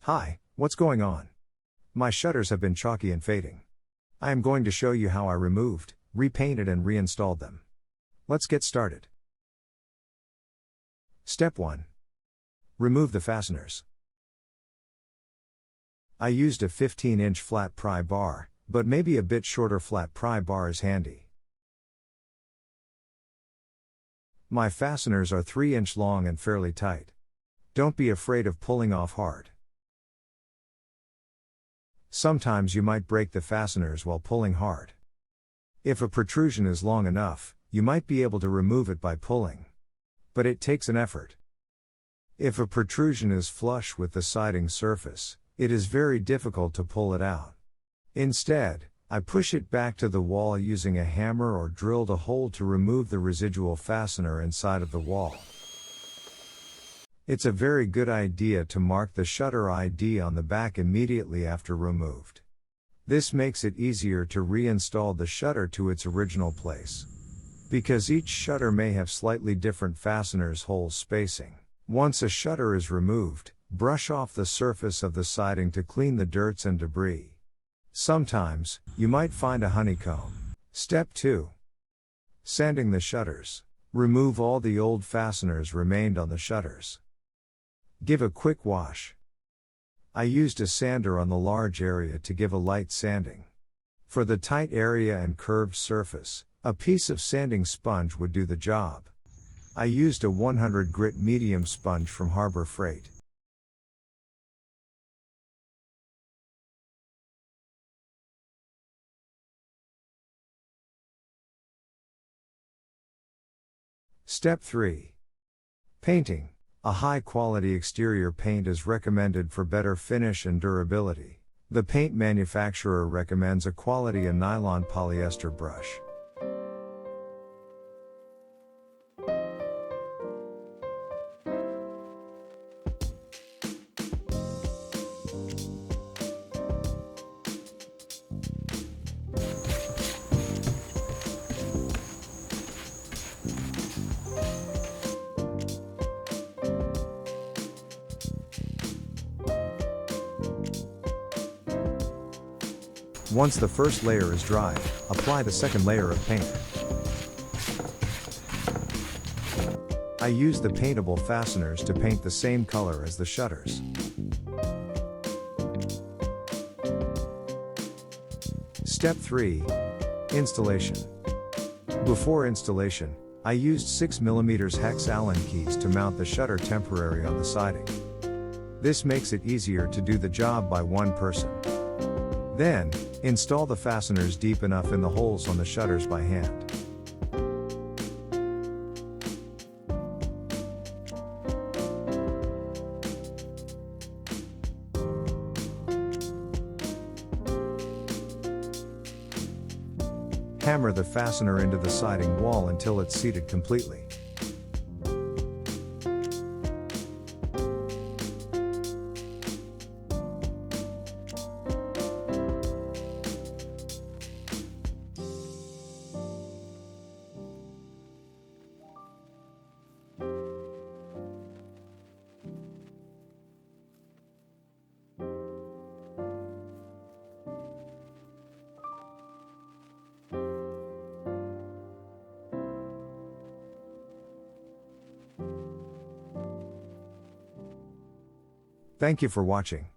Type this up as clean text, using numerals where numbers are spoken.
Hi, what's going on? My shutters have been chalky and fading. I am going to show you how I removed, repainted and reinstalled them. Let's get started. Step 1. Remove the fasteners. I used a 15-inch flat pry bar, but maybe a bit shorter flat pry bar is handy. My fasteners are 3-inch long and fairly tight. Don't be afraid of pulling off hard. Sometimes you might break the fasteners while pulling hard. If a protrusion is long enough, you might be able to remove it by pulling. But it takes an effort. If a protrusion is flush with the siding surface, it is very difficult to pull it out. Instead, I push it back to the wall using a hammer or drilled a hole to remove the residual fastener inside of the wall. It's a very good idea to mark the shutter ID on the back immediately after removed. This makes it easier to reinstall the shutter to its original place. Because each shutter may have slightly different fasteners hole spacing. Once a shutter is removed, brush off the surface of the siding to clean the dirts and debris. Sometimes, you might find a honeycomb. Step 2. Sanding the shutters. Remove all the old fasteners remained on the shutters. Give a quick wash. I used a sander on the large area to give a light sanding. For the tight area and curved surface, a piece of sanding sponge would do the job. I used a 100 grit medium sponge from Harbor Freight. Step 3. Painting. A high-quality exterior paint is recommended for better finish and durability. The paint manufacturer recommends a quality nylon polyester brush. Once the first layer is dry, apply the second layer of paint. I use the paintable fasteners to paint the same color as the shutters. Step 3. Installation. Before installation, I used 6mm hex Allen keys to mount the shutter temporarily on the siding. This makes it easier to do the job by one person. Then, install the fasteners deep enough in the holes on the shutters by hand. Hammer the fastener into the siding wall until it's seated completely. Thank you for watching.